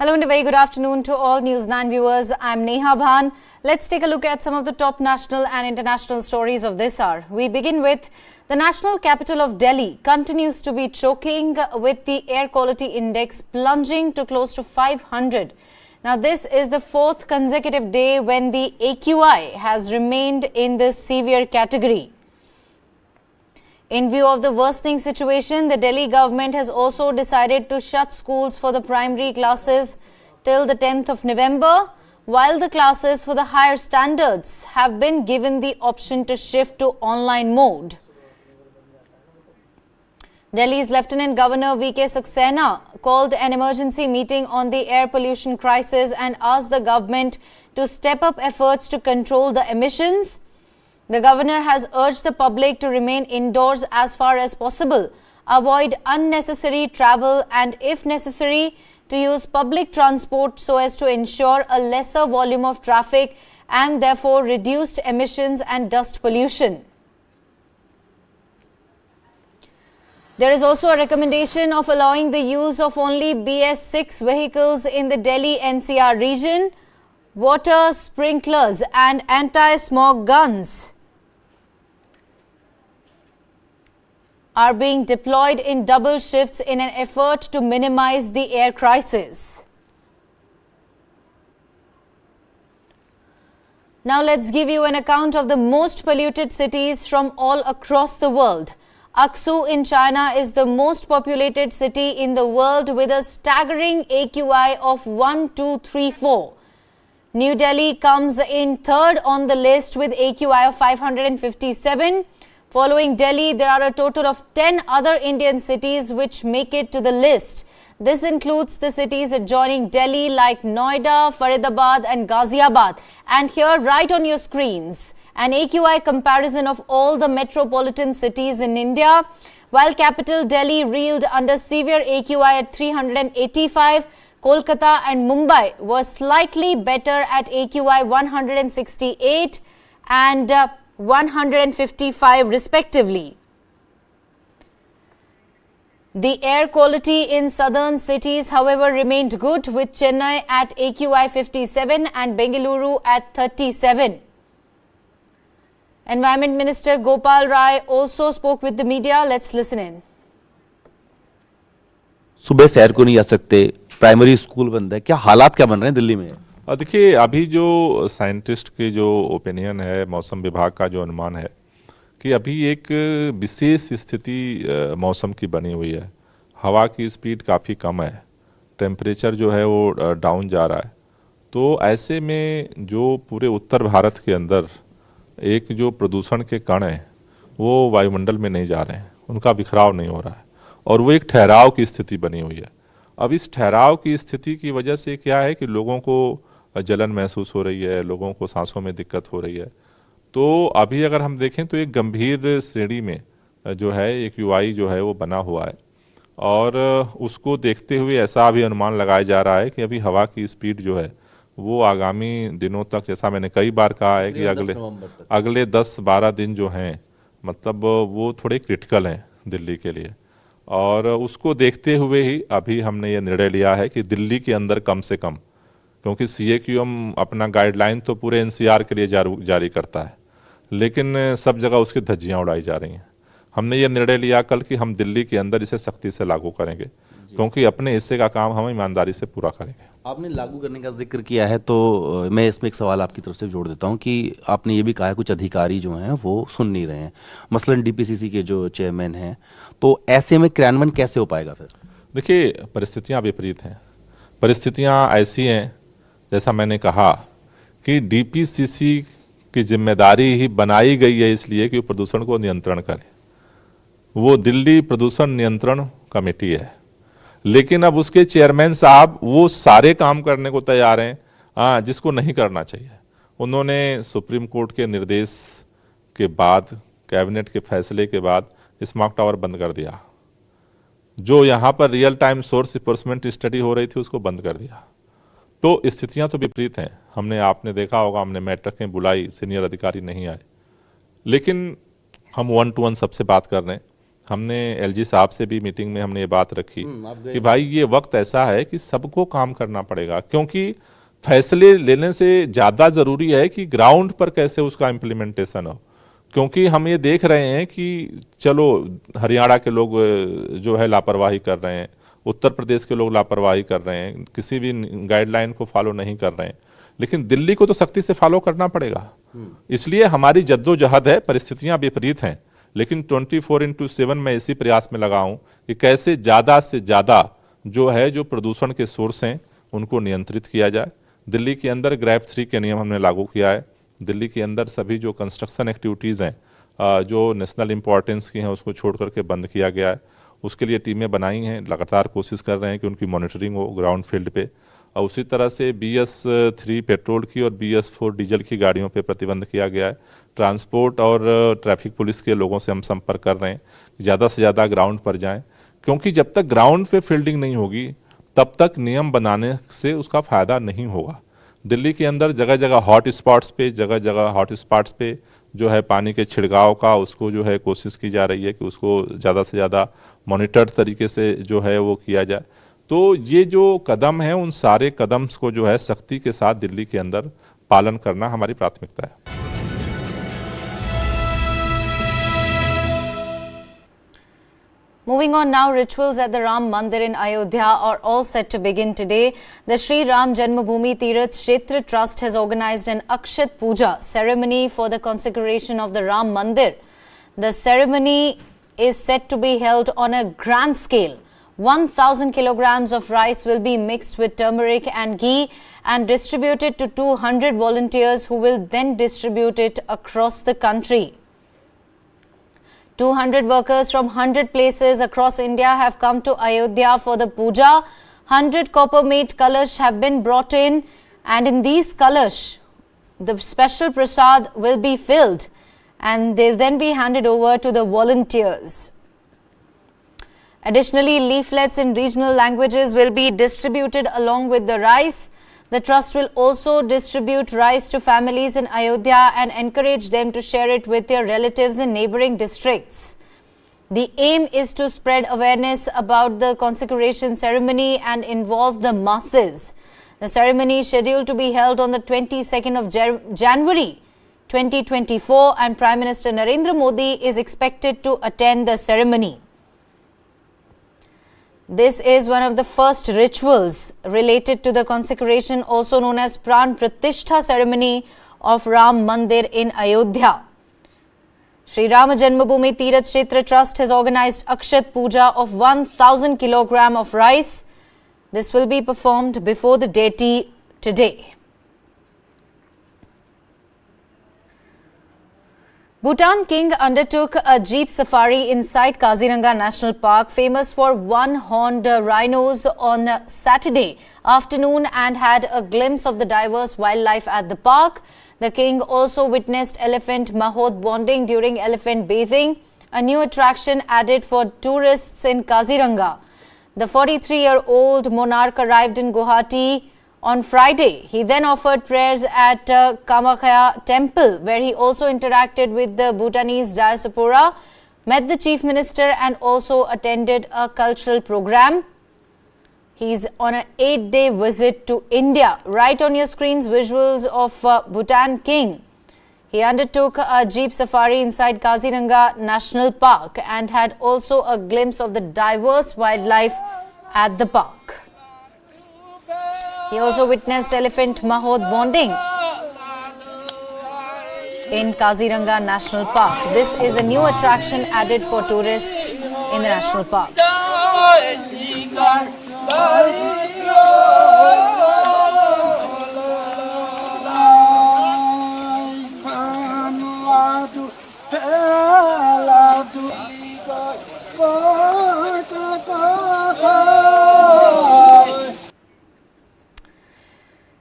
Hello and a very good afternoon to all News9 viewers. I'm Neha Bhan. Let's take a look at some of the top national and international stories of this hour. We begin with the national capital of Delhi continues to be choking with the air quality index plunging to close to 500. Now, this is the fourth consecutive day when the AQI has remained in the severe category. In view of the worsening situation, the Delhi government has also decided to shut schools for the primary classes till the 10th of November, while the classes for the higher standards have been given the option to shift to online mode. Delhi's Lieutenant Governor V.K. Saxena called an emergency meeting on the air pollution crisis and asked the government to step up efforts to control the emissions. The governor has urged the public to remain indoors as far as possible, avoid unnecessary travel and, if necessary, to use public transport so as to ensure a lesser volume of traffic and therefore reduced emissions and dust pollution. There is also a recommendation of allowing the use of only BS6 vehicles in the Delhi NCR region. Water sprinklers and anti-smog guns are being deployed in double shifts in an effort to minimize the air crisis. Now let's give you an account of the most polluted cities from all across the world. Aksu in China is the most populated city in the world with a staggering AQI of 1234. New Delhi comes in third on the list with AQI of 557. Following Delhi, there are a total of 10 other Indian cities which make it to the list. This includes the cities adjoining Delhi like Noida, Faridabad and Ghaziabad. And here, right on your screens, an AQI comparison of all the metropolitan cities in India. While capital Delhi reeled under severe AQI at 385, Kolkata and Mumbai were slightly better at AQI 168 and 155 respectively. The air quality in southern cities, however, remained good, with Chennai at AQI 57 and Bengaluru at 37. Environment Minister Gopal Rai also spoke with the media. Let's listen in. सुबह सैर को नहीं जा सकते, primary school बंद है, क्या हालात क्या बन रहे हैं दिल्ली में? देखिए, अभी जो साइंटिस्ट के जो ओपिनियन है, मौसम विभाग का जो अनुमान है कि अभी एक विशेष स्थिति मौसम की बनी हुई है। हवा की स्पीड काफ़ी कम है, टेम्परेचर जो है वो डाउन जा रहा है। तो ऐसे में जो पूरे उत्तर भारत के अंदर एक जो प्रदूषण के कण हैं वो वायुमंडल में नहीं जा रहे हैं, उनका बिखराव नहीं हो रहा है और वो एक ठहराव की स्थिति बनी हुई है। अब इस ठहराव की स्थिति की वजह से क्या है कि लोगों को जलन महसूस हो रही है, लोगों को सांसों में दिक्कत हो रही है। तो अभी अगर हम देखें तो एक गंभीर श्रेणी में जो है एक यूआई जो है वो बना हुआ है और उसको देखते हुए ऐसा अभी अनुमान लगाया जा रहा है कि अभी हवा की स्पीड जो है वो आगामी दिनों तक, जैसा मैंने कई बार कहा है कि अगले 10-12 दिन जो हैं मतलब वो थोड़े क्रिटिकल हैं दिल्ली के लिए। और उसको देखते हुए ही अभी हमने ये निर्णय लिया है कि दिल्ली के अंदर कम से कम, क्योंकि CAQM अपना गाइडलाइन तो पूरे NCR के लिए जारी करता है, लेकिन सब जगह उसकी धज्जियां उड़ाई जा रही हैं। हमने ये निर्णय लिया कल कि हम दिल्ली के अंदर इसे सख्ती से लागू करेंगे, क्योंकि अपने हिस्से का काम हम ईमानदारी से पूरा करेंगे। आपने लागू करने का जिक्र किया है तो मैं इसमें एक सवाल आपकी तरफ से जोड़ देता हूं कि आपने ये भी कहा है कुछ अधिकारी जो हैं वो सुन नहीं रहे हैं, मसलन DPCC के जो चेयरमैन हैं, तो ऐसे में क्रियान्वयन कैसे हो पाएगा फिर? देखिए, परिस्थितियाँ विपरीत हैं, परिस्थितियाँ ऐसी हैं जैसा मैंने कहा कि DPCC की जिम्मेदारी ही बनाई गई है इसलिए कि वो प्रदूषण को नियंत्रण करे। वो दिल्ली प्रदूषण नियंत्रण कमेटी है, लेकिन अब उसके चेयरमैन साहब वो सारे काम करने को तैयार हैं जिसको नहीं करना चाहिए। उन्होंने सुप्रीम कोर्ट के निर्देश के बाद, कैबिनेट के फैसले के बाद स्मॉग टावर बंद कर दिया। जो यहाँ पर real time source enforcement study हो रही थी उसको बंद कर दिया। तो स्थितियां तो विपरीत हैं। आपने देखा होगा, हमने बैठकें बुलाई, सीनियर अधिकारी नहीं आए, लेकिन हम 1 to 1 सबसे बात कर रहे हैं। हमने एलजी साहब से भी मीटिंग में हमने ये बात रखी आप गए कि भाई ये वक्त ऐसा है कि सबको काम करना पड़ेगा, क्योंकि फैसले लेने से ज़्यादा ज़रूरी है कि ग्राउंड पर कैसे उसका इम्प्लीमेंटेशन हो। क्योंकि हम ये देख रहे हैं कि चलो हरियाणा के लोग जो है लापरवाही कर रहे हैं, उत्तर प्रदेश के लोग लापरवाही कर रहे हैं, किसी भी गाइडलाइन को फॉलो नहीं कर रहे हैं, लेकिन दिल्ली को तो सख्ती से फॉलो करना पड़ेगा। इसलिए हमारी जद्दोजहद है, परिस्थितियां विपरीत हैं, लेकिन 24/7 मैं इसी प्रयास में लगा हूं कि कैसे ज़्यादा से ज़्यादा जो है जो प्रदूषण के सोर्स हैं उनको नियंत्रित किया जाए। दिल्ली के अंदर ग्रैप 3 के नियम हमने लागू किया है। दिल्ली के अंदर सभी जो कंस्ट्रक्शन एक्टिविटीज़ हैं जो नेशनल इंपॉर्टेंस की हैं उसको छोड़ करके बंद किया गया है। उसके लिए टीमें बनाई हैं, लगातार कोशिश कर रहे हैं कि उनकी मॉनिटरिंग हो ग्राउंड फील्ड पे। और उसी तरह से BS3 पेट्रोल की और BS4 डीजल की गाड़ियों पे प्रतिबंध किया गया है। ट्रांसपोर्ट और ट्रैफिक पुलिस के लोगों से हम संपर्क कर रहे हैं, ज़्यादा से ज़्यादा ग्राउंड पर जाएं, क्योंकि जब तक ग्राउंड पे फील्डिंग नहीं होगी तब तक नियम बनाने से उसका फ़ायदा नहीं होगा। दिल्ली के अंदर जगह जगह हॉट स्पॉट्स पे जो है पानी के छिड़काव का उसको जो है कोशिश की जा रही है कि उसको ज़्यादा से ज़्यादा मॉनिटर्ड तरीके से जो है वो किया जाए। तो ये जो कदम है उन सारे कदम को जो है सख्ती के साथ दिल्ली के अंदर पालन करना हमारी प्राथमिकता है। Moving on now, rituals at the Ram Mandir in Ayodhya are all set to begin today. The Shri Ram Janmabhoomi Teerth Kshetra Trust has organized an Akshat Puja ceremony for the consecration of the Ram Mandir. The ceremony is set to be held on a grand scale. 1,000 kilograms of rice will be mixed with turmeric and ghee and distributed to 200 volunteers who will then distribute it across the country. 200 workers from 100 places across India have come to Ayodhya for the puja. 100 copper-made kalash have been brought in, and in these kalash, the special prasad will be filled and they'll then be handed over to the volunteers. Additionally, leaflets in regional languages will be distributed along with the rice. The trust will also distribute rice to families in Ayodhya and encourage them to share it with their relatives in neighboring districts. The aim is to spread awareness about the consecration ceremony and involve the masses. The ceremony is scheduled to be held on the 22nd of January 2024 and Prime Minister Narendra Modi is expected to attend the ceremony. This is one of the first rituals related to the consecration, also known as Pran Pratishtha ceremony of Ram Mandir in Ayodhya. Shri Ram Janmabhoomi Teerth Kshetra Trust has organized Akshat Puja of 1,000 kilogram of rice. This will be performed before the deity today. Bhutan king undertook a jeep safari inside Kaziranga National Park, famous for one-horned rhinos, on Saturday afternoon and had a glimpse of the diverse wildlife at the park. The king also witnessed elephant mahot bonding during elephant bathing, a new attraction added for tourists in Kaziranga. The 43-year-old monarch arrived in Guwahati on Friday. He then offered prayers at Kamakhya temple, where he also interacted with the Bhutanese diaspora, met the chief minister and also attended a cultural program. He's on an 8-day visit to India. Right on your screens, visuals of Bhutan king. He undertook a jeep safari inside Kaziranga National Park and had also a glimpse of the diverse wildlife at the park. He also witnessed elephant mahot bonding in Kaziranga National Park. This is a new attraction added for tourists in the national park.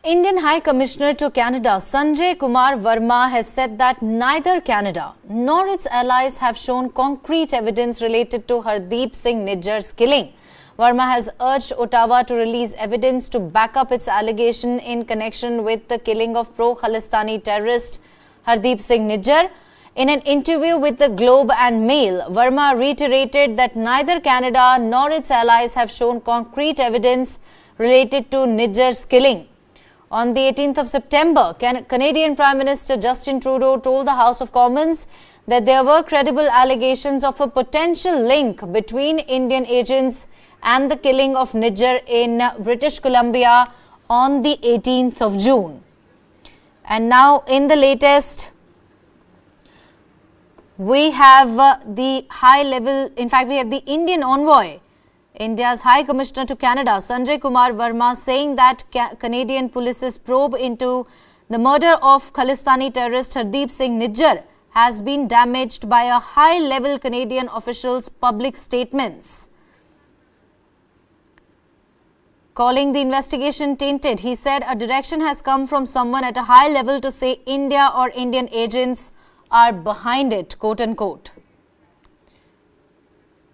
Indian High Commissioner to Canada Sanjay Kumar Verma has said that neither Canada nor its allies have shown concrete evidence related to Hardeep Singh Nijjar's killing. Verma has urged Ottawa to release evidence to back up its allegation in connection with the killing of pro-Khalistani terrorist Hardeep Singh Nijjar. In an interview with the Globe and Mail, Verma reiterated that neither Canada nor its allies have shown concrete evidence related to Nijjar's killing. On the 18th of September, Canadian Prime Minister Justin Trudeau told the House of Commons that there were credible allegations of a potential link between Indian agents and the killing of Nijjar in British Columbia on the 18th of June. And now in the latest, we have the high level, in fact we have the Indian envoy, India's High Commissioner to Canada, Sanjay Kumar Verma, saying that Canadian police's probe into the murder of Khalistani terrorist Hardeep Singh Nijjar has been damaged by a high-level Canadian official's public statements. Calling the investigation tainted, he said a direction has come from someone at a high level to say India or Indian agents are behind it, quote unquote.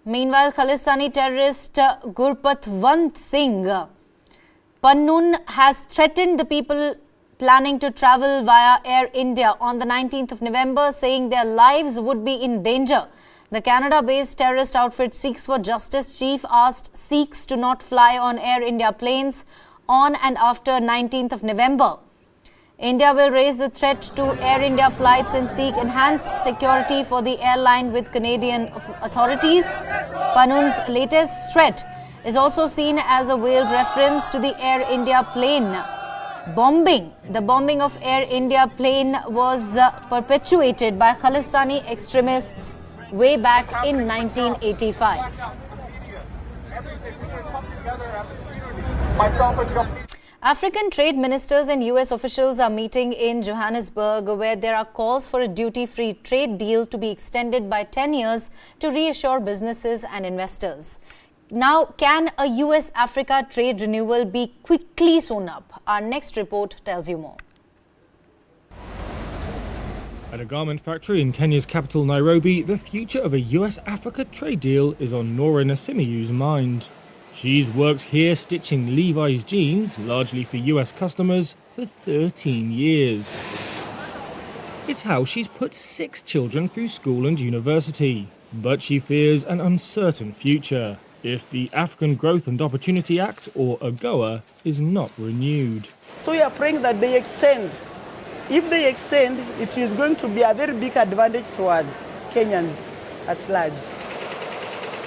Meanwhile, Khalistani terrorist Gurpatwant Singh Pannun has threatened the people planning to travel via Air India on the 19th of November, saying their lives would be in danger. The Canada-based terrorist outfit Seeks for Justice chief asked Sikhs to not fly on Air India planes on and after 19th of November. India will raise the threat to Air India flights and seek enhanced security for the airline with Canadian authorities. Pannun's latest threat is also seen as a veiled reference to the Air India plane bombing. The bombing of Air India plane was perpetuated by Khalistani extremists way back in 1985. African trade ministers and US officials are meeting in Johannesburg, where there are calls for a duty-free trade deal to be extended by 10 years to reassure businesses and investors. Now, can a US-Africa trade renewal be quickly sewn up? Our next report tells you more. At a garment factory in Kenya's capital, Nairobi, the future of a US-Africa trade deal is on Nora Nasimiyu's mind. She's worked here stitching Levi's jeans, largely for US customers, for 13 years. It's how she's put 6 children through school and university. But she fears an uncertain future if the African Growth and Opportunity Act, or AGOA, is not renewed. So we are praying that they extend. If they extend, it is going to be a very big advantage to us, Kenyans at large.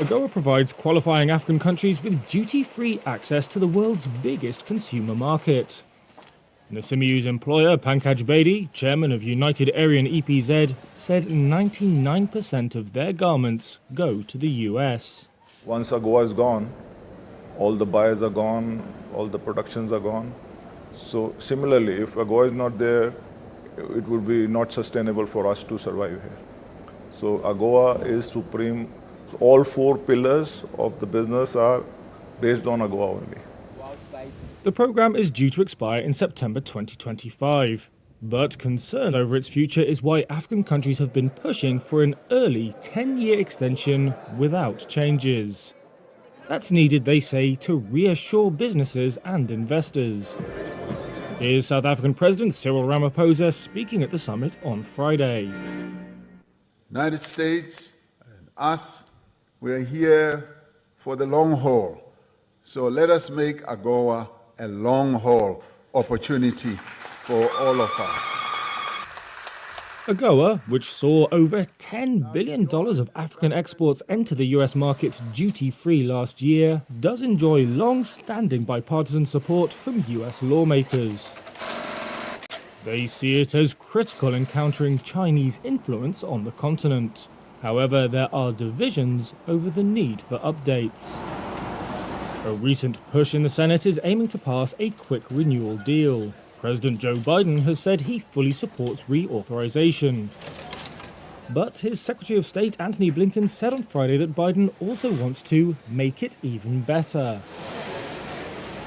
AGOA provides qualifying African countries with duty-free access to the world's biggest consumer market. Nasimiyu's employer, Pankaj Bedi, chairman of United Aryan EPZ, said 99% of their garments go to the US. Once AGOA is gone, all the buyers are gone, all the productions are gone. So similarly, if AGOA is not there, it would be not sustainable for us to survive here. So AGOA is supreme. So all 4 pillars of the business are based on AGOA only. The program is due to expire in September 2025. But concern over its future is why African countries have been pushing for an early 10-year extension without changes. That's needed, they say, to reassure businesses and investors. Here's South African President Cyril Ramaphosa speaking at the summit on Friday. United States and us, we are here for the long haul. So let us make AGOA a long haul opportunity for all of us. AGOA, which saw over $10 billion of African exports enter the US market duty-free last year, does enjoy long-standing bipartisan support from US lawmakers. They see it as critical in countering Chinese influence on the continent. However, there are divisions over the need for updates. A recent push in the Senate is aiming to pass a quick renewal deal. President Joe Biden has said he fully supports reauthorization. But his Secretary of State Antony Blinken said on Friday that Biden also wants to make it even better.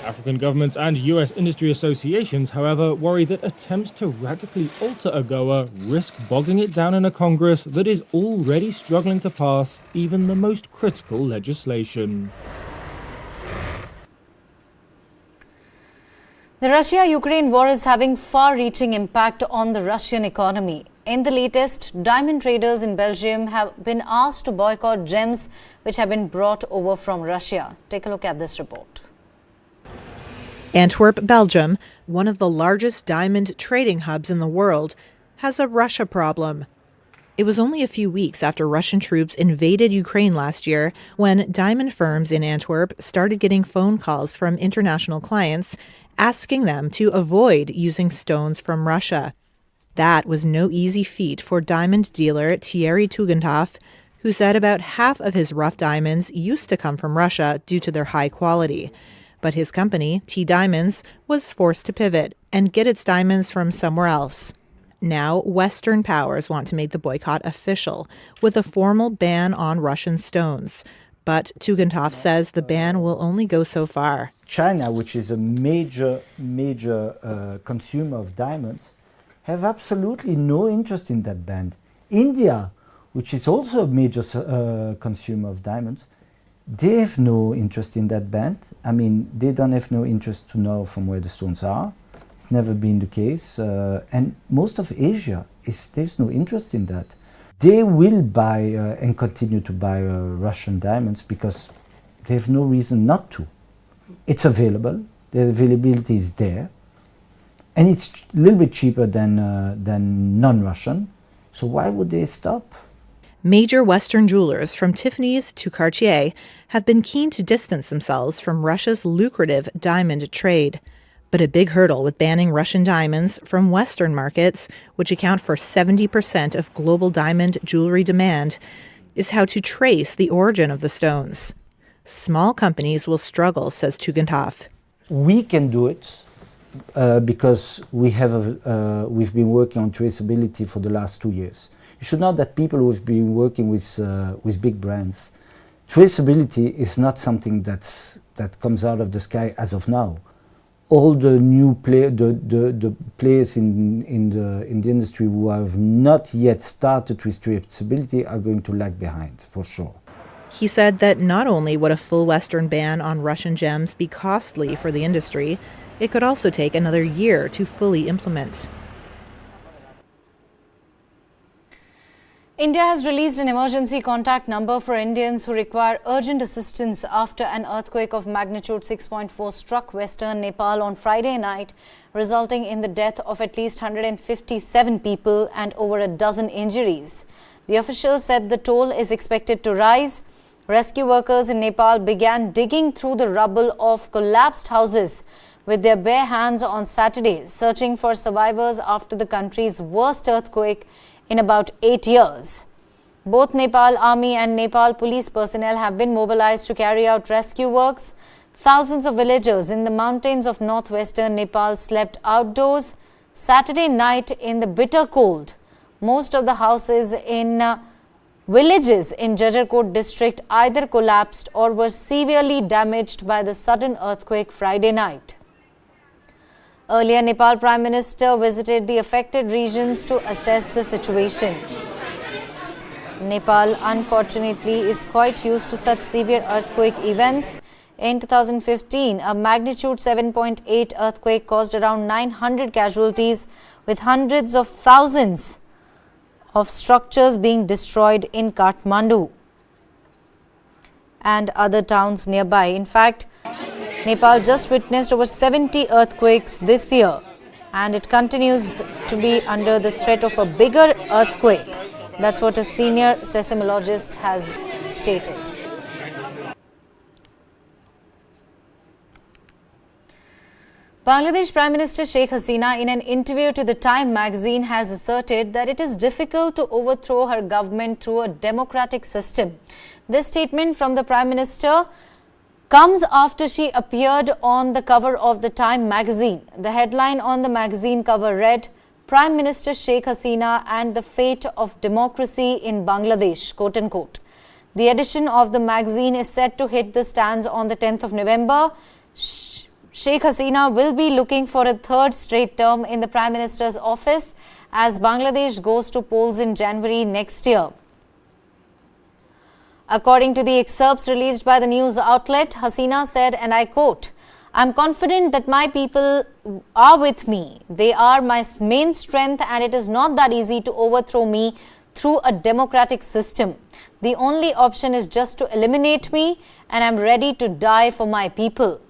African governments and US industry associations, however, worry that attempts to radically alter AGOA risk bogging it down in a Congress that is already struggling to pass even the most critical legislation. The Russia-Ukraine war is having far-reaching impact on the Russian economy. In the latest, diamond traders in Belgium have been asked to boycott gems which have been brought over from Russia. Take a look at this report. Antwerp, Belgium, one of the largest diamond trading hubs in the world, has a Russia problem. It was only a few weeks after Russian troops invaded Ukraine last year when diamond firms in Antwerp started getting phone calls from international clients asking them to avoid using stones from Russia. That was no easy feat for diamond dealer Thierry Tugendhoff, who said about half of his rough diamonds used to come from Russia due to their high quality. But his company, T Diamonds, was forced to pivot and get its diamonds from somewhere else. Now, Western powers want to make the boycott official, with a formal ban on Russian stones. But Tugendhoff says the ban will only go so far. China, which is a major consumer of diamonds, have absolutely no interest in that ban. India, which is also a major consumer of diamonds, they have no interest in that ban. I mean, they don't have no interest to know from where the stones are. It's never been the case. And most of Asia, there's no interest in that. They will buy and continue to buy Russian diamonds because they have no reason not to. It's available, the availability is there, and it's a little bit cheaper than non-Russian. So why would they stop? Major Western jewelers, from Tiffany's to Cartier, have been keen to distance themselves from Russia's lucrative diamond trade. But a big hurdle with banning Russian diamonds from Western markets, which account for 70% of global diamond jewelry demand, is how to trace the origin of the stones. Small companies will struggle, says Tugendhoff. We can do it because we've been working on traceability for the last 2 years. You should know that people who've been working with big brands, traceability is not something that comes out of the sky as of now. All the new the players in the industry who have not yet started with traceability are going to lag behind, for sure. He said that not only would a full Western ban on Russian gems be costly for the industry, it could also take another year to fully implement. India has released an emergency contact number for Indians who require urgent assistance after an earthquake of magnitude 6.4 struck western Nepal on Friday night, resulting in the death of at least 157 people and over a dozen injuries. The officials said the toll is expected to rise. Rescue workers in Nepal began digging through the rubble of collapsed houses with their bare hands on Saturday, searching for survivors after the country's worst earthquake in about 8 years. Both Nepal Army and Nepal police personnel have been mobilized to carry out rescue works. Thousands of villagers in the mountains of northwestern Nepal slept outdoors Saturday night in the bitter cold. Most of the houses in villages in Jajarkot district either collapsed or were severely damaged by the sudden earthquake Friday night. Earlier, Nepal Prime Minister visited the affected regions to assess the situation. Nepal, unfortunately, is quite used to such severe earthquake events. In 2015, a magnitude 7.8 earthquake caused around 900 casualties, with hundreds of thousands of structures being destroyed in Kathmandu and other towns nearby. In fact, Nepal just witnessed over 70 earthquakes this year, and it continues to be under the threat of a bigger earthquake. That's what a senior seismologist has stated. Bangladesh Prime Minister Sheikh Hasina, in an interview to the Time magazine, has asserted that it is difficult to overthrow her government through a democratic system. This statement from the Prime Minister comes after she appeared on the cover of the Time magazine. The headline on the magazine cover read, "Prime Minister Sheikh Hasina and the Fate of Democracy in Bangladesh," quote unquote. The edition of the magazine is set to hit the stands on the 10th of November. Sheikh Hasina will be looking for a third straight term in the Prime Minister's office as Bangladesh goes to polls in January next year. According to the excerpts released by the news outlet, Hasina said, and I quote, I'm confident that my people are with me. They are my main strength, and it is not that easy to overthrow me through a democratic system. The only option is just to eliminate me, and I'm ready to die for my people.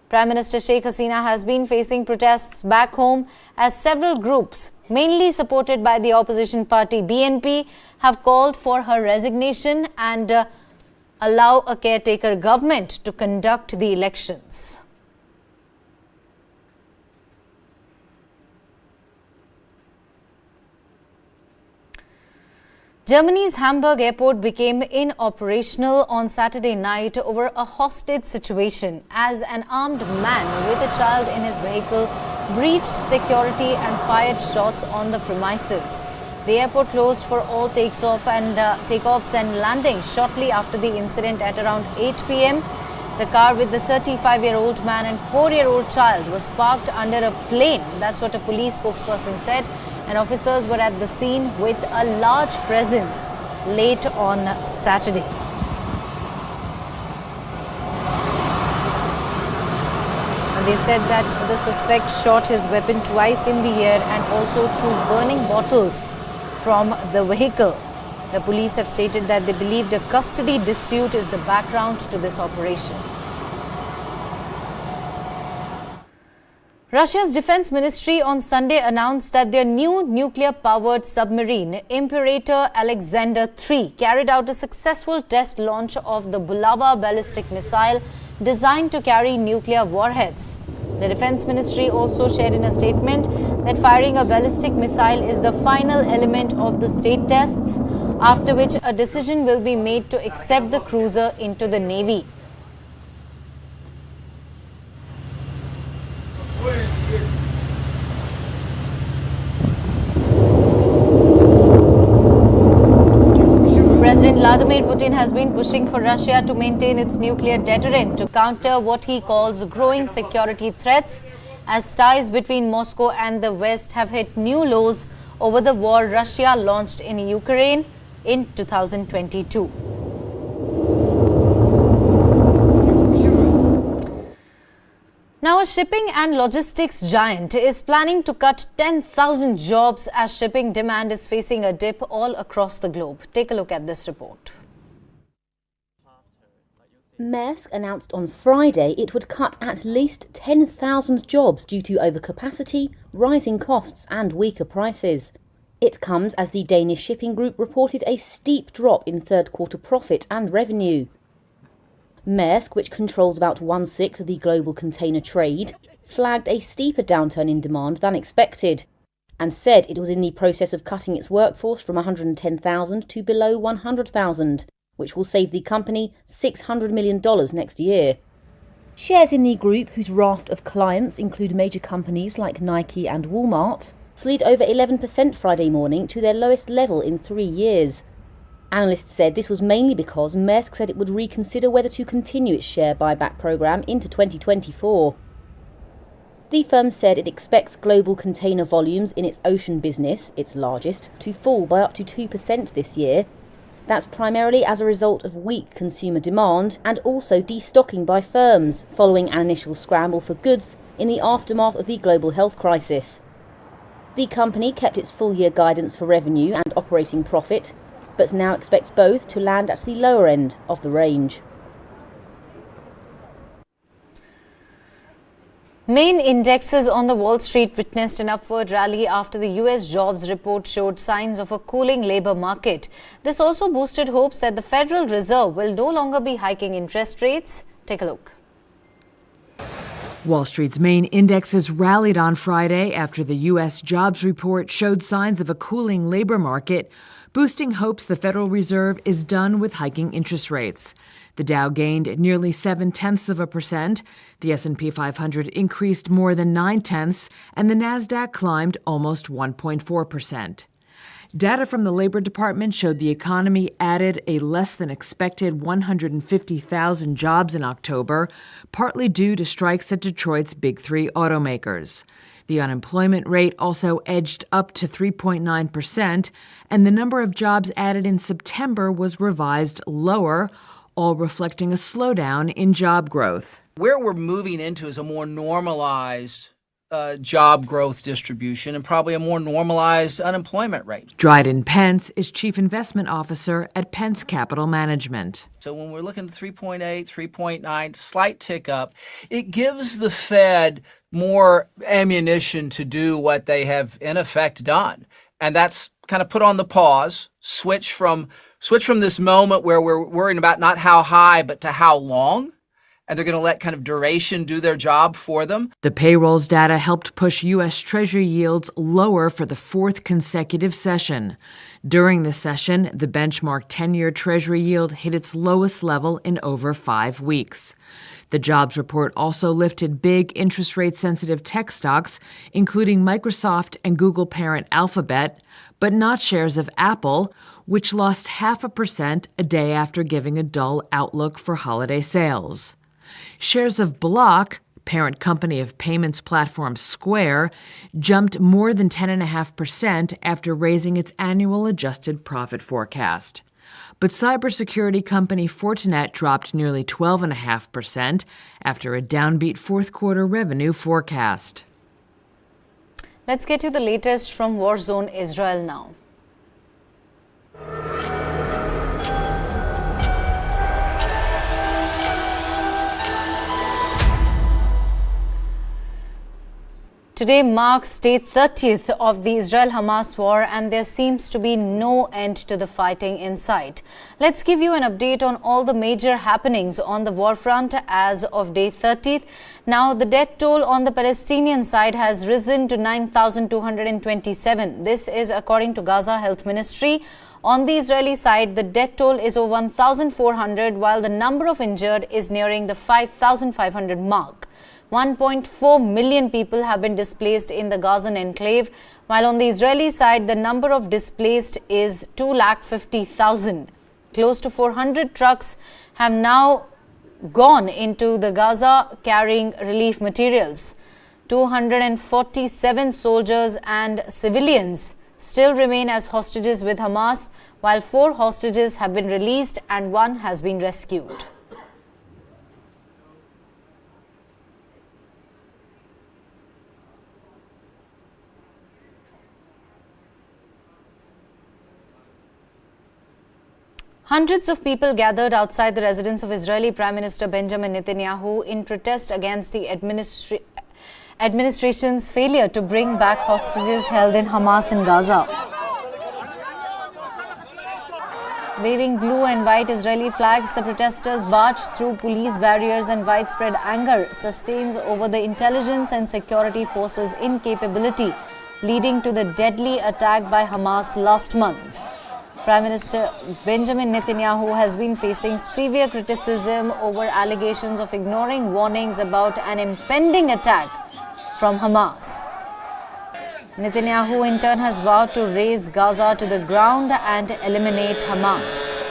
Prime Minister Sheikh Hasina has been facing protests back home as several groups, mainly supported by the opposition party BNP, have called for her resignation and allow a caretaker government to conduct the elections. Germany's Hamburg airport became inoperational on Saturday night over a hostage situation as an armed man with a child in his vehicle breached security and fired shots on the premises. The airport closed for all takeoffs and landings shortly after the incident at around 8 p.m. The car with the 35-year-old man and 4-year-old child was parked under a plane. That's what a police spokesperson said. And officers were at the scene with a large presence late on Saturday. And they said that the suspect shot his weapon twice in the air and also threw burning bottles from the vehicle. The police have stated that they believed a custody dispute is the background to this operation. Russia's defense ministry on Sunday announced that their new nuclear-powered submarine, Imperator Alexander III, carried out a successful test launch of the Bulava ballistic missile designed to carry nuclear warheads. The defense ministry also shared in a statement that firing a ballistic missile is the final element of the state tests, after which a decision will be made to accept the cruiser into the Navy. President Vladimir Putin has been pushing for Russia to maintain its nuclear deterrent to counter what he calls growing security threats, as ties between Moscow and the West have hit new lows over the war Russia launched in Ukraine in 2022. Now, a shipping and logistics giant is planning to cut 10,000 jobs as shipping demand is facing a dip all across the globe. Take a look at this report. Maersk announced on Friday it would cut at least 10,000 jobs due to overcapacity, rising costs and weaker prices. It comes as the Danish shipping group reported a steep drop in third-quarter profit and revenue. Maersk, which controls about 1/6 of the global container trade, flagged a steeper downturn in demand than expected and said it was in the process of cutting its workforce from 110,000 to below 100,000, which will save the company $600 million next year. Shares in the group, whose raft of clients include major companies like Nike and Walmart, slid over 11% Friday morning to their lowest level in 3 years. Analysts said this was mainly because Maersk said it would reconsider whether to continue its share buyback program into 2024. The firm said it expects global container volumes in its ocean business, its largest, to fall by up to 2% this year. That's primarily as a result of weak consumer demand and also destocking by firms following an initial scramble for goods in the aftermath of the global health crisis. The company kept its full-year guidance for revenue and operating profit, but now expects both to land at the lower end of the range. Main indexes on the Wall Street witnessed an upward rally after the US jobs report showed signs of a cooling labour market. This also boosted hopes that the Federal Reserve will no longer be hiking interest rates. Take a look. Wall Street's main indexes rallied on Friday after the U.S. jobs report showed signs of a cooling labor market, boosting hopes the Federal Reserve is done with hiking interest rates. The Dow gained nearly 0.7%, the S&P 500 increased more than 0.9%, and the Nasdaq climbed almost 1.4%. Data from the Labor Department showed the economy added a less than expected 150,000 jobs in October, partly due to strikes at Detroit's Big Three automakers. The unemployment rate also edged up to 3.9%, and the number of jobs added in September was revised lower, all reflecting a slowdown in job growth. Where we're moving into is a more normalized job growth distribution and probably a more normalized unemployment rate. Dryden Pence is Chief Investment Officer at Pence Capital Management. So when we're looking at 3.8, 3.9, slight tick up, it gives the Fed more ammunition to do what they have in effect done. And that's kind of put on the pause, switch from this moment where we're worrying about not how high, but to how long. And they're going to let kind of duration do their job for them. The payrolls data helped push U.S. Treasury yields lower for the fourth consecutive session. During the session, the benchmark 10-year Treasury yield hit its lowest level in over 5 weeks. The jobs report also lifted big interest rate-sensitive tech stocks, including Microsoft and Google parent Alphabet, but not shares of Apple, which lost 0.5% a day after giving a dull outlook for holiday sales. Shares of Block, parent company of payments platform Square, jumped more than 10.5% after raising its annual adjusted profit forecast. But cybersecurity company Fortinet dropped nearly 12.5% after a downbeat fourth-quarter revenue forecast. Let's get you the latest from war zone Israel now. Today marks day 30th of the Israel-Hamas war, and there seems to be no end to the fighting in sight. Let's give you an update on all the major happenings on the war front as of day 30th. Now, the death toll on the Palestinian side has risen to 9,227. This is according to Gaza Health Ministry. On the Israeli side, the death toll is over 1,400, while the number of injured is nearing the 5,500 mark. 1.4 million people have been displaced in the Gazan enclave, while on the Israeli side, the number of displaced is 250,000. Close to 400 trucks have now gone into the Gaza carrying relief materials. 247 soldiers and civilians still remain as hostages with Hamas, while 4 hostages have been released and 1 has been rescued. Hundreds of people gathered outside the residence of Israeli Prime Minister Benjamin Netanyahu in protest against the administration's failure to bring back hostages held in Hamas in Gaza. Waving blue and white Israeli flags, the protesters marched through police barriers, and widespread anger sustains over the intelligence and security forces' incapability, leading to the deadly attack by Hamas last month. Prime Minister Benjamin Netanyahu has been facing severe criticism over allegations of ignoring warnings about an impending attack from Hamas. Netanyahu in turn has vowed to raze Gaza to the ground and eliminate Hamas.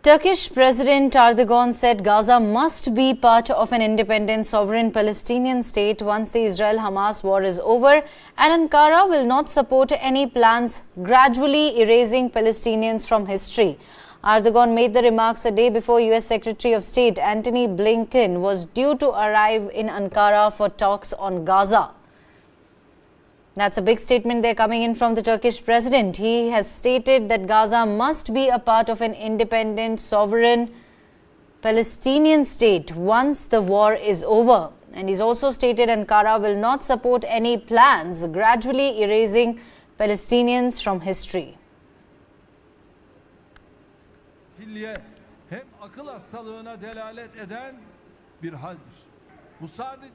Turkish President Erdogan said Gaza must be part of an independent sovereign Palestinian state once the Israel-Hamas war is over, and Ankara will not support any plans gradually erasing Palestinians from history. Erdogan made the remarks a day before US Secretary of State Antony Blinken was due to arrive in Ankara for talks on Gaza. That's a big statement there coming in from the Turkish president. He has stated that Gaza must be a part of an independent, sovereign Palestinian state once the war is over. And he's also stated Ankara will not support any plans gradually erasing Palestinians from history. Hem akıl hastalığına delalet eden bir haldir. Bu sadece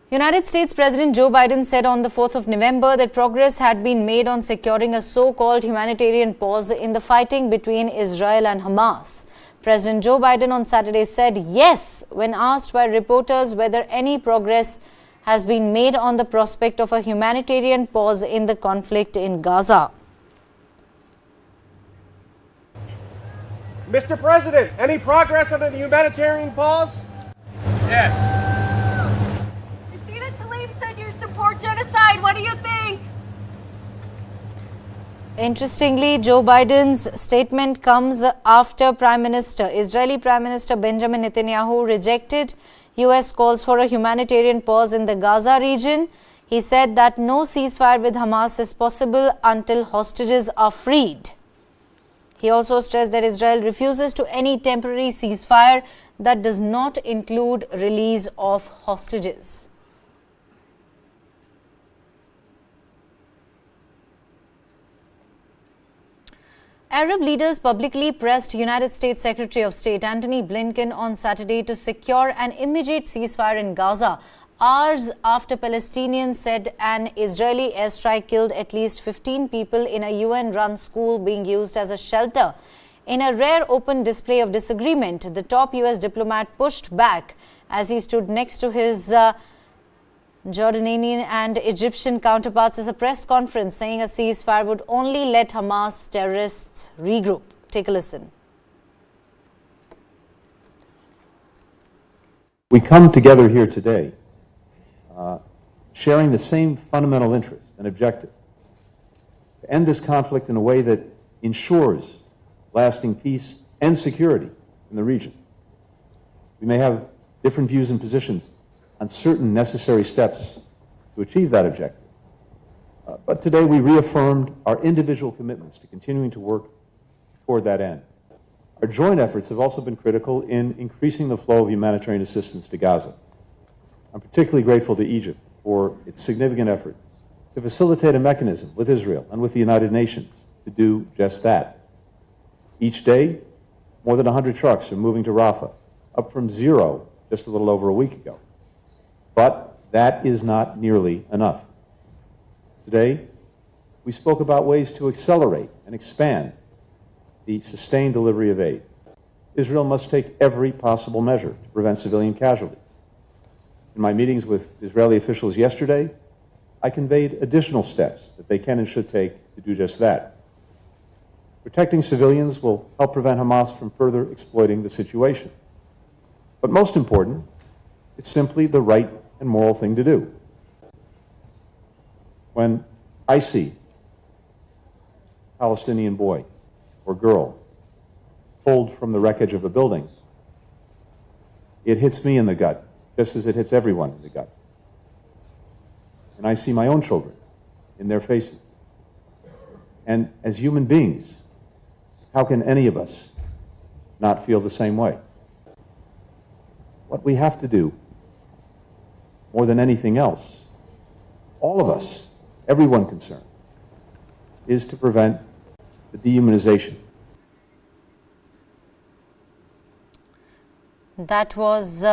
United States President Joe Biden said on the 4th of November that progress had been made on securing a so-called humanitarian pause in the fighting between Israel and Hamas. President Joe Biden on Saturday said yes when asked by reporters whether any progress has been made on the prospect of a humanitarian pause in the conflict in Gaza. Mr. President, any progress on a humanitarian pause? Yes. Said you support genocide. What do you think? Interestingly, Joe Biden's statement comes after Israeli Prime Minister Benjamin Netanyahu rejected US calls for a humanitarian pause in the Gaza region. He said that no ceasefire with Hamas is possible until hostages are freed. He also stressed that Israel refuses to any temporary ceasefire that does not include release of hostages. Arab leaders publicly pressed United States Secretary of State Antony Blinken on Saturday to secure an immediate ceasefire in Gaza, hours after Palestinians said an Israeli airstrike killed at least 15 people in a UN-run school being used as a shelter. In a rare open display of disagreement, the top US diplomat pushed back as he stood next to his Jordanian and Egyptian counterparts at a press conference, saying a ceasefire would only let Hamas terrorists regroup. Take a listen. We come together here today sharing the same fundamental interest and objective to end this conflict in a way that ensures lasting peace and security in the region. We may have different views and positions on certain necessary steps to achieve that objective. But today we reaffirmed our individual commitments to continuing to work toward that end. Our joint efforts have also been critical in increasing the flow of humanitarian assistance to Gaza. I'm particularly grateful to Egypt for its significant effort to facilitate a mechanism with Israel and with the United Nations to do just that. Each day, more than 100 trucks are moving to Rafah, up from 0 just a little over a week ago. But that is not nearly enough. Today, we spoke about ways to accelerate and expand the sustained delivery of aid. Israel must take every possible measure to prevent civilian casualties. In my meetings with Israeli officials yesterday, I conveyed additional steps that they can and should take to do just that. Protecting civilians will help prevent Hamas from further exploiting the situation. But most important, it's simply the right and moral thing to do. When I see a Palestinian boy or girl pulled from the wreckage of a building, it hits me in the gut, just as it hits everyone in the gut. And I see my own children in their faces. And as human beings, how can any of us not feel the same way? What we have to do, more than anything else, all of us, everyone concerned, is to prevent the dehumanization. That was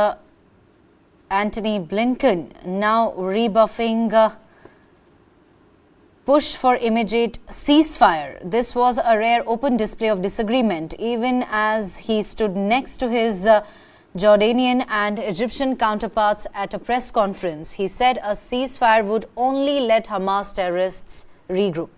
Antony Blinken now rebuffing push for immediate ceasefire. This was a rare open display of disagreement, even as he stood next to his Jordanian and Egyptian counterparts at a press conference. He said a ceasefire would only let Hamas terrorists regroup.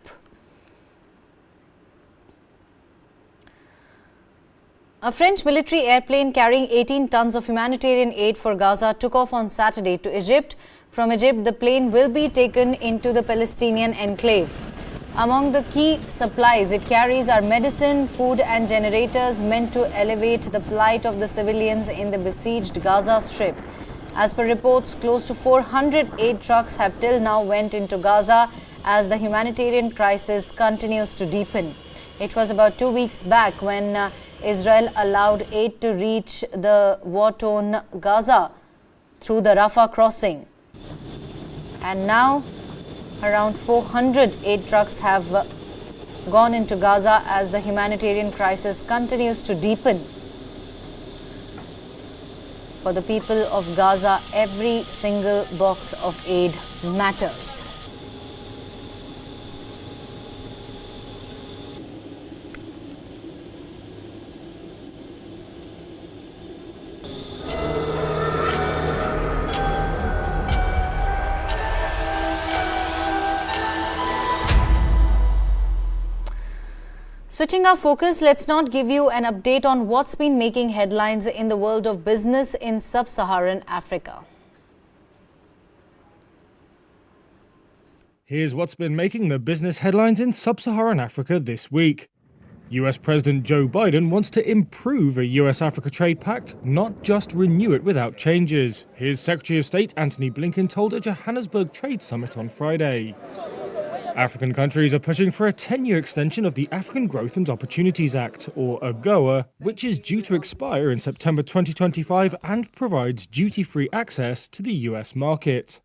A French military airplane carrying 18 tons of humanitarian aid for Gaza took off on Saturday to Egypt. From Egypt, the plane will be taken into the Palestinian enclave. Among the key supplies it carries are medicine, food and generators meant to elevate the plight of the civilians in the besieged Gaza Strip. As per reports, close to 400 aid trucks have till now went into Gaza as the humanitarian crisis continues to deepen. It was about 2 weeks back when Israel allowed aid to reach the war-torn Gaza through the Rafah crossing. And now, around 400 aid trucks have gone into Gaza as the humanitarian crisis continues to deepen. For the people of Gaza, every single box of aid matters. Switching our focus, let's not give you an update on what's been making headlines in the world of business in sub-Saharan Africa. Here's what's been making the business headlines in sub-Saharan Africa this week. US President Joe Biden wants to improve a US-Africa trade pact, not just renew it without changes. His Secretary of State Antony Blinken told a Johannesburg Trade Summit on Friday. African countries are pushing for a 10-year extension of the African Growth and Opportunities Act, or AGOA, which is due to expire in September 2025 and provides duty-free access to the US market.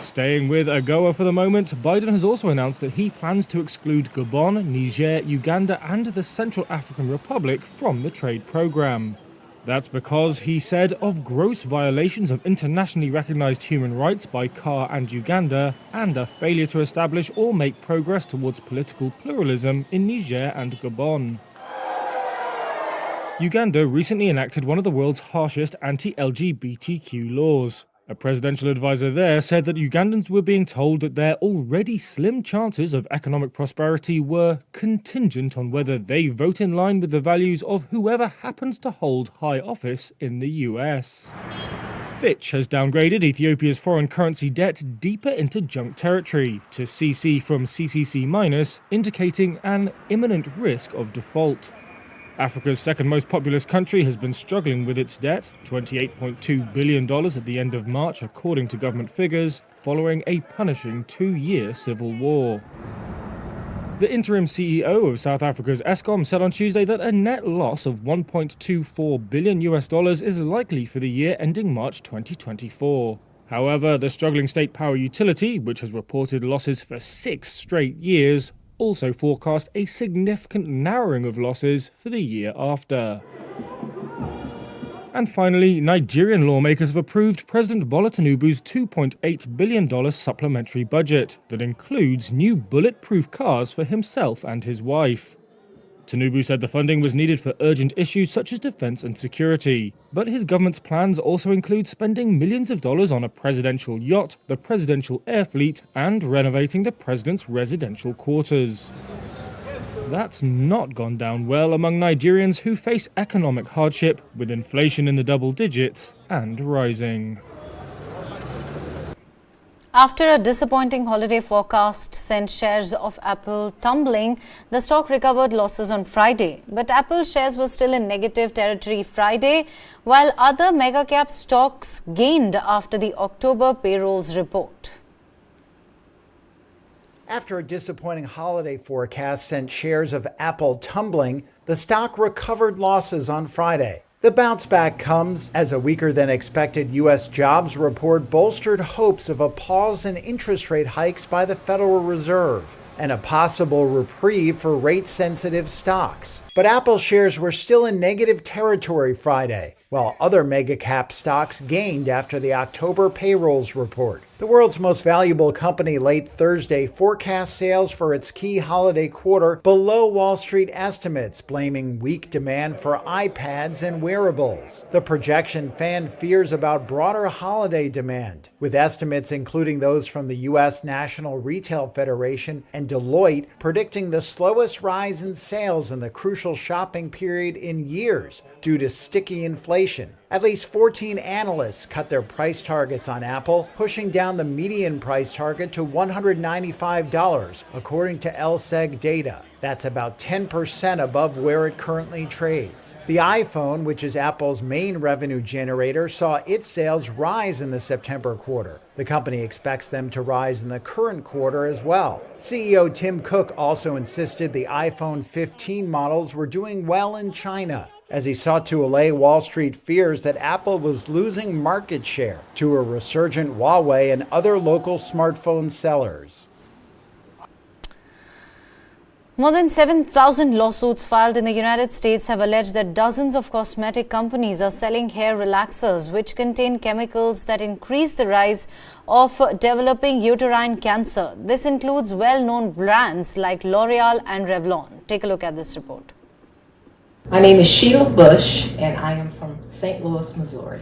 Staying with AGOA for the moment, Biden has also announced that he plans to exclude Gabon, Niger, Uganda and the Central African Republic from the trade program. That's because, he said, of gross violations of internationally recognized human rights by CAR and Uganda, and a failure to establish or make progress towards political pluralism in Niger and Gabon. Uganda recently enacted one of the world's harshest anti-LGBTQ laws. A presidential advisor there said that Ugandans were being told that their already slim chances of economic prosperity were contingent on whether they vote in line with the values of whoever happens to hold high office in the US. Fitch has downgraded Ethiopia's foreign currency debt deeper into junk territory to CC from CCC-, indicating an imminent risk of default. Africa's second most populous country has been struggling with its debt, $28.2 billion at the end of March, according to government figures, following a punishing 2-year civil war. The interim CEO of South Africa's Eskom said on Tuesday that a net loss of $1.24 billion is likely for the year ending March 2024. However, the struggling state power utility, which has reported losses for 6 straight years, also forecast a significant narrowing of losses for the year after. And finally, Nigerian lawmakers have approved President Bola Tinubu's $2.8 billion supplementary budget that includes new bulletproof cars for himself and his wife. Tinubu said the funding was needed for urgent issues such as defense and security. But his government's plans also include spending millions of dollars on a presidential yacht, the presidential air fleet, and renovating the president's residential quarters. That's not gone down well among Nigerians who face economic hardship, with inflation in the double digits and rising. After a disappointing holiday forecast sent shares of Apple tumbling, the stock recovered losses on Friday. But Apple shares were still in negative territory Friday, while other mega-cap stocks gained after the October payrolls report. After a disappointing holiday forecast sent shares of Apple tumbling, the stock recovered losses on Friday. The bounce back comes as a weaker than expected U.S. jobs report bolstered hopes of a pause in interest rate hikes by the Federal Reserve and a possible reprieve for rate-sensitive stocks. But Apple shares were still in negative territory Friday, while other mega-cap stocks gained after the October payrolls report. The world's most valuable company late Thursday forecast sales for its key holiday quarter below Wall Street estimates, blaming weak demand for iPads and wearables. The projection fanned fears about broader holiday demand, with estimates including those from the U.S. National Retail Federation and Deloitte predicting the slowest rise in sales in the crucial shopping period in years due to sticky inflation. At least 14 analysts cut their price targets on Apple, pushing down the median price target to $195, according to LSEG data. That's about 10% above where it currently trades. The iPhone, which is Apple's main revenue generator, saw its sales rise in the September quarter. The company expects them to rise in the current quarter as well. CEO Tim Cook also insisted the iPhone 15 models were doing well in China, as he sought to allay Wall Street fears that Apple was losing market share to a resurgent Huawei and other local smartphone sellers. More than 7,000 lawsuits filed in the United States have alleged that dozens of cosmetic companies are selling hair relaxers which contain chemicals that increase the rise of developing uterine cancer. This includes well-known brands like L'Oreal and Revlon. Take a look at this report. My name is Sheila Bush, and I am from St. Louis, Missouri.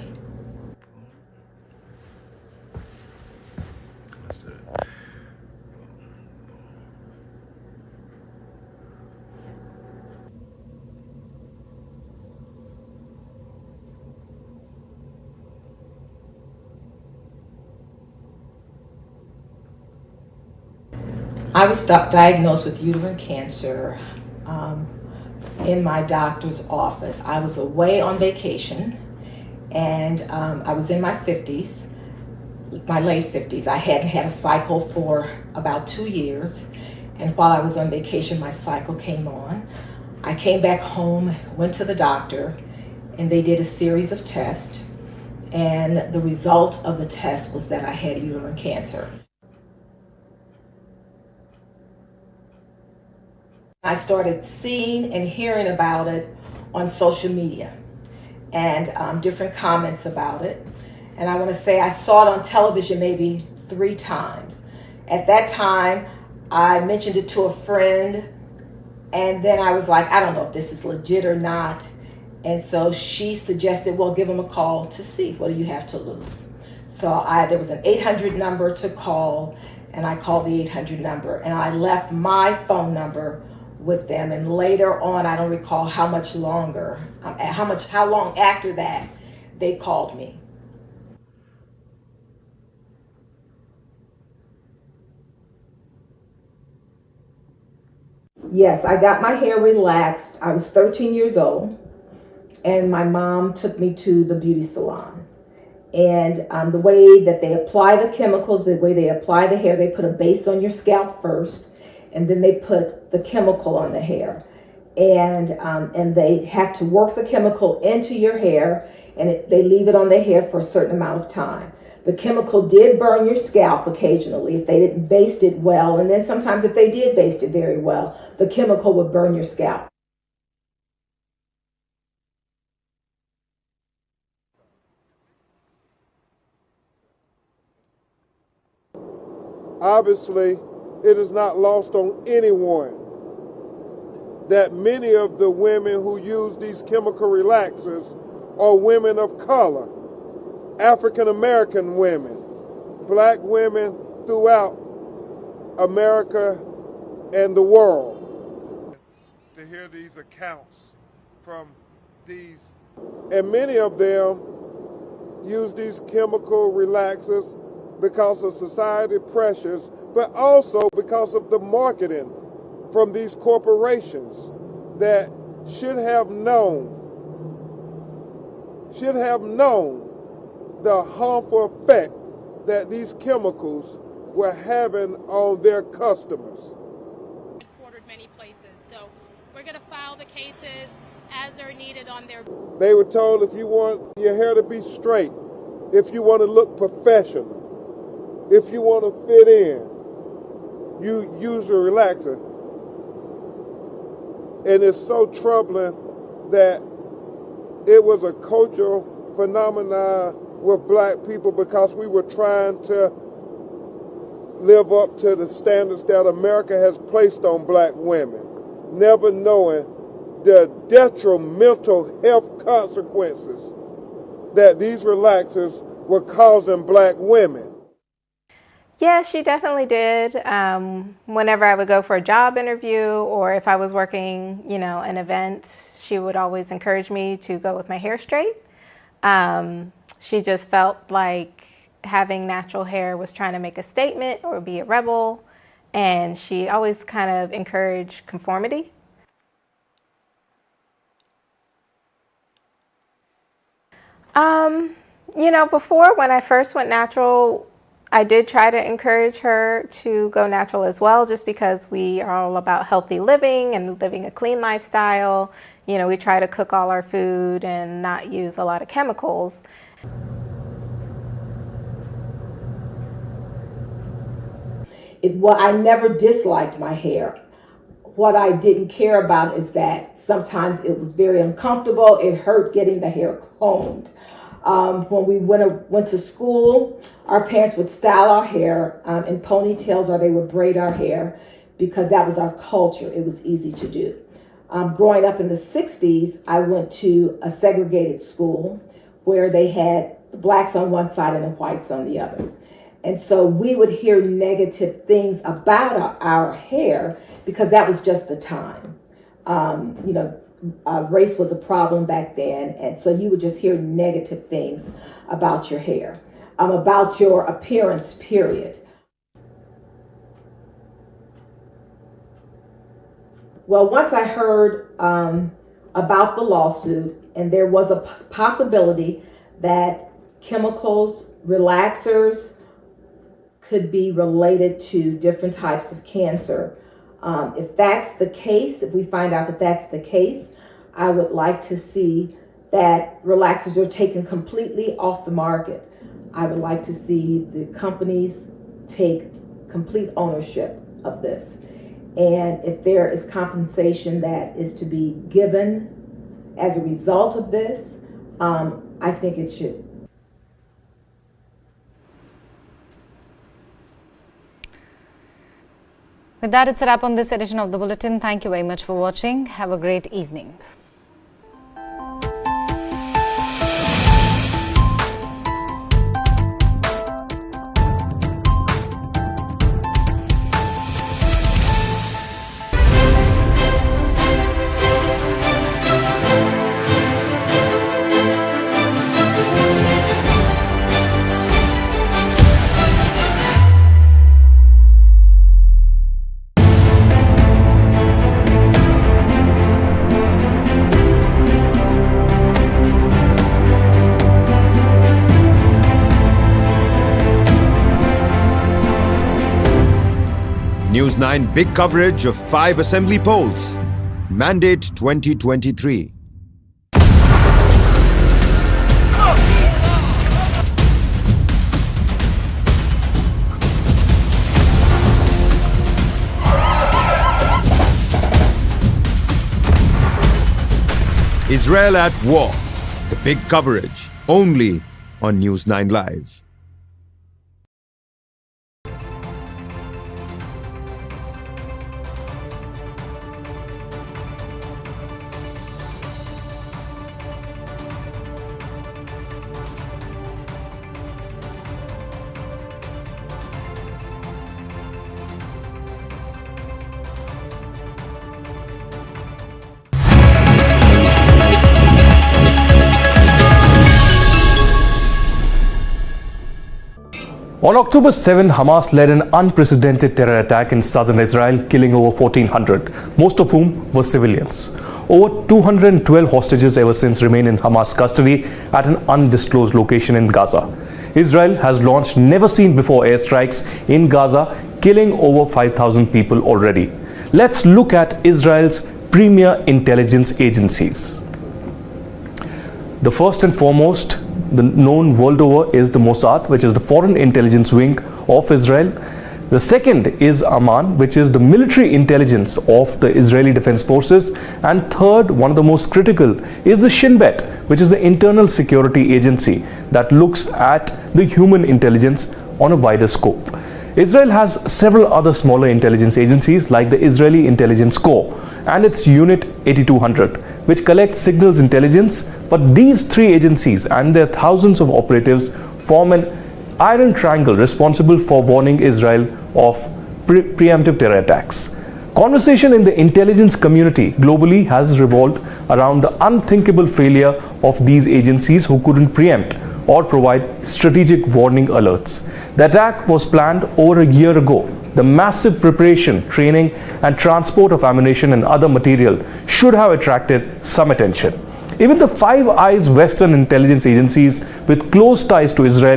I was diagnosed with uterine cancer in my doctor's office. I was away on vacation, and I was in my 50s, my late 50s. I hadn't had a cycle for about 2 years, and while I was on vacation, my cycle came on. I came back home, went to the doctor, and they did a series of tests, and the result of the test was that I had uterine cancer. I started seeing and hearing about it on social media and different comments about it. And I want to say I saw it on television maybe 3 times. At that time, I mentioned it to a friend, and then I was like, I don't know if this is legit or not. And so she suggested, well, give them a call to see, what do you have to lose? So there was an 800 number to call, and I called the 800 number, and I left my phone number with them, and later on, I don't recall how much longer, how long after that they called me. Yes, I got my hair relaxed. I was 13 years old, and my mom took me to the beauty salon. And the way that they apply the chemicals, the way they apply the hair, they put a base on your scalp first, and then they put the chemical on the hair. And they have to work the chemical into your hair, and they leave it on the hair for a certain amount of time. The chemical did burn your scalp occasionally if they didn't baste it well, and then sometimes if they did baste it very well, the chemical would burn your scalp. Obviously, it is not lost on anyone that many of the women who use these chemical relaxers are women of color, African American women, black women throughout America and the world. To hear these accounts from these, and many of them use these chemical relaxers because of society pressures, but also because of the marketing from these corporations that should have known the harmful effect that these chemicals were having on their customers. Headquartered many places, so we're going to file the cases as they're needed on their. They were told if you want your hair to be straight, if you want to look professional, if you want to fit in, you use a relaxer. And it's so troubling that it was a cultural phenomenon with black people because we were trying to live up to the standards that America has placed on black women, never knowing the detrimental health consequences that these relaxers were causing black women. Yeah, she definitely did. Whenever I would go for a job interview or if I was working, an event, she would always encourage me to go with my hair straight. She just felt like having natural hair was trying to make a statement or be a rebel, and she always kind of encouraged conformity. Before, when I first went natural, I did try to encourage her to go natural as well, just because we are all about healthy living and living a clean lifestyle. We try to cook all our food and not use a lot of chemicals. I never disliked my hair. what I didn't care about is that sometimes it was very uncomfortable. It hurt getting the hair combed. When we went to school, our parents would style our hair in ponytails, or they would braid our hair because that was our culture. It was easy to do. Growing up in the 60s, I went to a segregated school where they had blacks on one side and the whites on the other. And so we would hear negative things about our hair because that was just the time. Race was a problem back then. And so you would just hear negative things about your hair, about your appearance, period. Well, once I heard about the lawsuit, and there was a possibility that chemicals, relaxers, could be related to different types of cancer. If that's the case, if we find out that that's the case, I would like to see that relaxers are taken completely off the market. I would like to see the companies take complete ownership of this. And if there is compensation that is to be given as a result of this, I think it should. With that, it's a wrap on this edition of the Bulletin. Thank you very much for watching. Have a great evening. News 9 big coverage of 5 assembly polls. Mandate 2023. Israel at war. The big coverage only on News 9 Live. On October 7, Hamas led an unprecedented terror attack in southern Israel, killing over 1,400, most of whom were civilians. Over 212 hostages ever since remain in Hamas custody at an undisclosed location in Gaza. Israel has launched never-seen-before airstrikes in Gaza, killing over 5,000 people already. Let's look at Israel's premier intelligence agencies. The first and foremost, the known world over, is the Mossad, which is the foreign intelligence wing of Israel. The second is Amman, which is the military intelligence of the Israeli Defense Forces. And third, one of the most critical, is the Shin Bet, which is the internal security agency that looks at the human intelligence on a wider scope. Israel has several other smaller intelligence agencies like the Israeli Intelligence Corps and its Unit 8200, which collects signals intelligence, but these three agencies and their thousands of operatives form an iron triangle responsible for warning Israel of preemptive terror attacks. Conversation in the intelligence community globally has revolved around the unthinkable failure of these agencies who couldn't preempt or provide strategic warning alerts. The attack was planned over a year ago. The massive preparation, training, and transport of ammunition and other material should have attracted some attention. Even the Five Eyes Western intelligence agencies with close ties to Israel